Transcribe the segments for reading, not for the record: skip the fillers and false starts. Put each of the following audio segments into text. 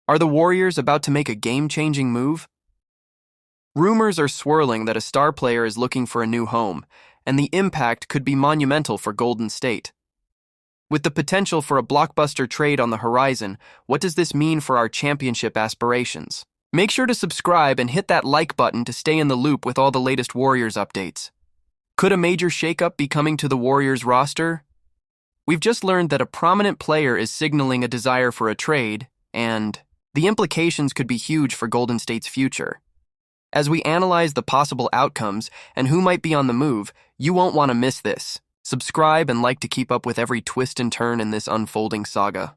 Are the Warriors about to make a game-changing move? Rumors are swirling that a star player is looking for a new home, and the impact could be monumental for Golden State. With the potential for a blockbuster trade on the horizon, what does this mean for our championship aspirations? Make sure to subscribe and hit that like button to stay in the loop with all the latest Warriors updates. Could a major shakeup be coming to the Warriors roster? We've just learned that a prominent player is signaling a desire for a trade, and the implications could be huge for Golden State's future. As we analyze the possible outcomes and who might be on the move, you won't want to miss this. Subscribe and like to keep up with every twist and turn in this unfolding saga.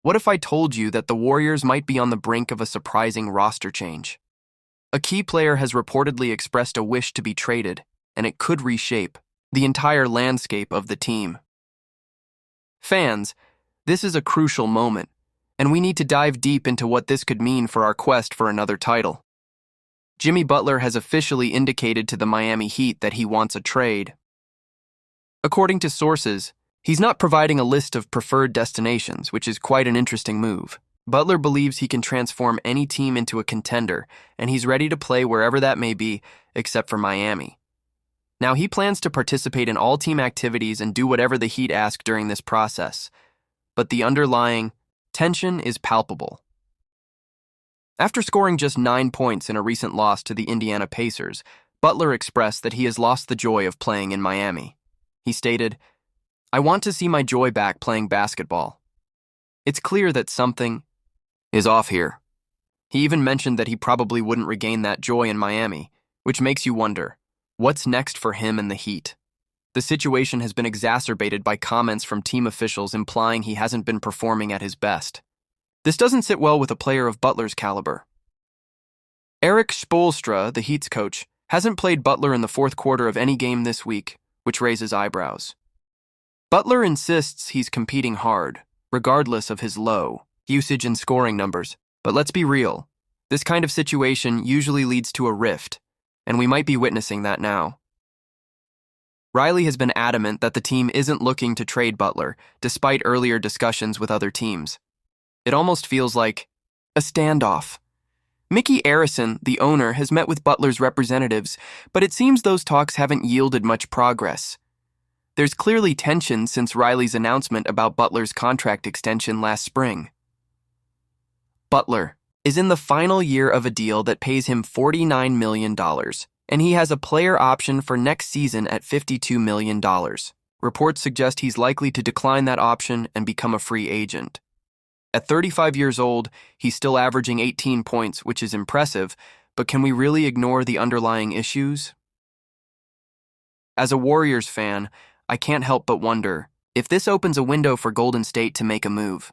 What if I told you that the Warriors might be on the brink of a surprising roster change? A key player has reportedly expressed a wish to be traded, and it could reshape the entire landscape of the team. Fans, this is a crucial moment, and we need to dive deep into what this could mean for our quest for another title. Jimmy Butler has officially indicated to the Miami Heat that he wants a trade. According to sources, he's not providing a list of preferred destinations, which is quite an interesting move. Butler believes he can transform any team into a contender, and he's ready to play wherever that may be, except for Miami. Now, he plans to participate in all team activities and do whatever the Heat ask during this process, but the underlying tension is palpable. After scoring just 9 points in a recent loss to the Indiana Pacers, Butler expressed that he has lost the joy of playing in Miami. He stated, "I want to see my joy back playing basketball. It's clear that something is off here." He even mentioned that he probably wouldn't regain that joy in Miami, which makes you wonder, what's next for him and the Heat? The situation has been exacerbated by comments from team officials implying he hasn't been performing at his best. This doesn't sit well with a player of Butler's caliber. Erik Spoelstra, the Heat's coach, hasn't played Butler in the fourth quarter of any game this week, which raises eyebrows. Butler insists he's competing hard, regardless of his low usage and scoring numbers. But let's be real, this kind of situation usually leads to a rift, and we might be witnessing that now. Riley has been adamant that the team isn't looking to trade Butler, despite earlier discussions with other teams. It almost feels like a standoff. Mickey Arison, the owner, has met with Butler's representatives, but it seems those talks haven't yielded much progress. There's clearly tension since Riley's announcement about Butler's contract extension last spring. Butler is in the final year of a deal that pays him $49 million, and he has a player option for next season at $52 million. Reports suggest he's likely to decline that option and become a free agent. At 35 years old, he's still averaging 18 points, which is impressive, but can we really ignore the underlying issues? As a Warriors fan, I can't help but wonder if this opens a window for Golden State to make a move.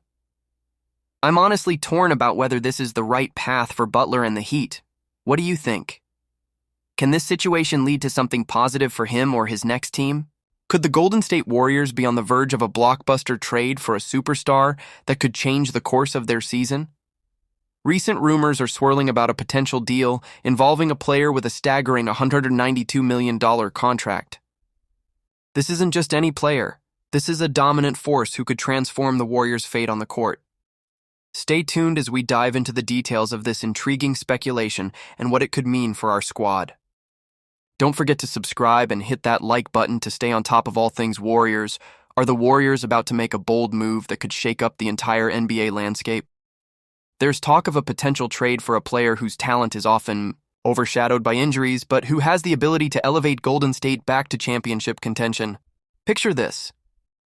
I'm honestly torn about whether this is the right path for Butler and the Heat. What do you think? Can this situation lead to something positive for him or his next team? Could the Golden State Warriors be on the verge of a blockbuster trade for a superstar that could change the course of their season? Recent rumors are swirling about a potential deal involving a player with a staggering $192 million contract. This isn't just any player. This is a dominant force who could transform the Warriors' fate on the court. Stay tuned as we dive into the details of this intriguing speculation and what it could mean for our squad. Don't forget to subscribe and hit that like button to stay on top of all things Warriors. Are the Warriors about to make a bold move that could shake up the entire NBA landscape? There's talk of a potential trade for a player whose talent is often overshadowed by injuries, but who has the ability to elevate Golden State back to championship contention. Picture this: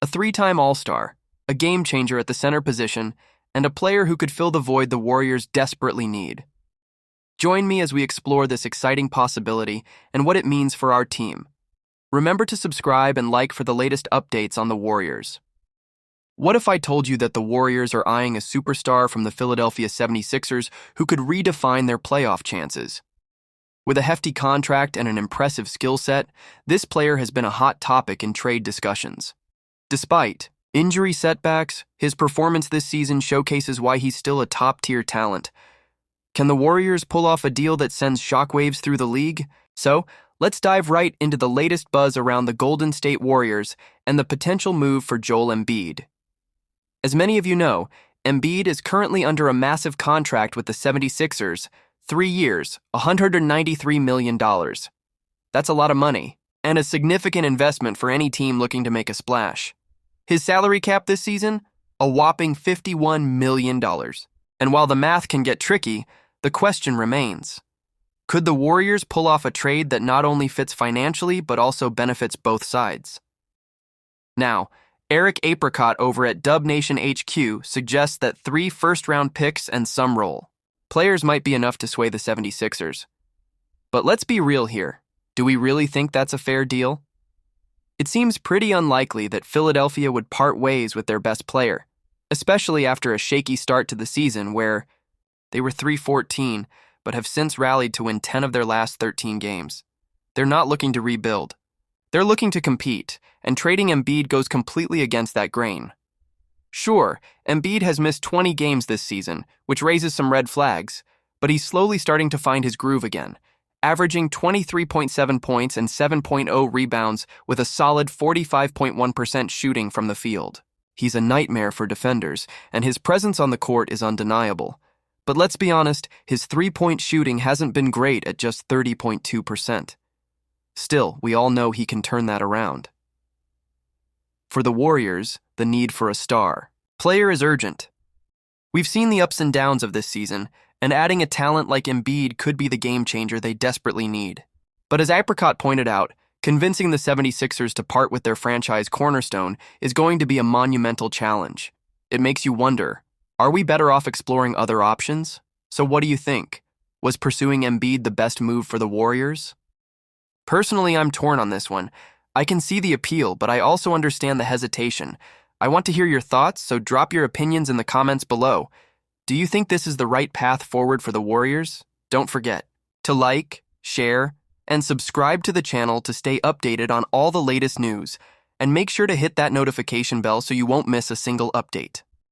a 3-time All-Star, a game-changer at the center position, and a player who could fill the void the Warriors desperately need. Join me as we explore this exciting possibility and what it means for our team. Remember to subscribe and like for the latest updates on the Warriors. What if I told you that the Warriors are eyeing a superstar from the Philadelphia 76ers who could redefine their playoff chances? With a hefty contract and an impressive skill set, this player has been a hot topic in trade discussions. Despite injury setbacks, his performance this season showcases why he's still a top-tier talent. Can the Warriors pull off a deal that sends shockwaves through the league? So, let's dive right into the latest buzz around the Golden State Warriors and the potential move for Joel Embiid. As many of you know, Embiid is currently under a massive contract with the 76ers, 3 years, $193 million. That's a lot of money, and a significant investment for any team looking to make a splash. His salary cap this season? A whopping $51 million. And while the math can get tricky, the question remains. Could the Warriors pull off a trade that not only fits financially but also benefits both sides? Now, Eric Apricot over at Dub Nation HQ suggests that 3 first-round picks and some role players might be enough to sway the 76ers. But let's be real here. Do we really think that's a fair deal? It seems pretty unlikely that Philadelphia would part ways with their best player, especially after a shaky start to the season where they were 3-14 but have since rallied to win 10 of their last 13 games. They're not looking to rebuild. They're looking to compete, and trading Embiid goes completely against that grain. Sure, Embiid has missed 20 games this season, which raises some red flags, but he's slowly starting to find his groove again, averaging 23.7 points and 7.0 rebounds with a solid 45.1% shooting from the field. He's a nightmare for defenders, and his presence on the court is undeniable. But let's be honest, his three-point shooting hasn't been great at just 30.2%. Still, we all know he can turn that around. For the Warriors, the need for a star player is urgent. We've seen the ups and downs of this season, and adding a talent like Embiid could be the game changer they desperately need. But as Apricot pointed out, convincing the 76ers to part with their franchise cornerstone is going to be a monumental challenge. It makes you wonder, are we better off exploring other options? So what do you think? Was pursuing Embiid the best move for the Warriors? Personally, I'm torn on this one. I can see the appeal, but I also understand the hesitation. I want to hear your thoughts, so drop your opinions in the comments below. Do you think this is the right path forward for the Warriors? Don't forget to like, share, and subscribe to the channel to stay updated on all the latest news. And make sure to hit that notification bell so you won't miss a single update.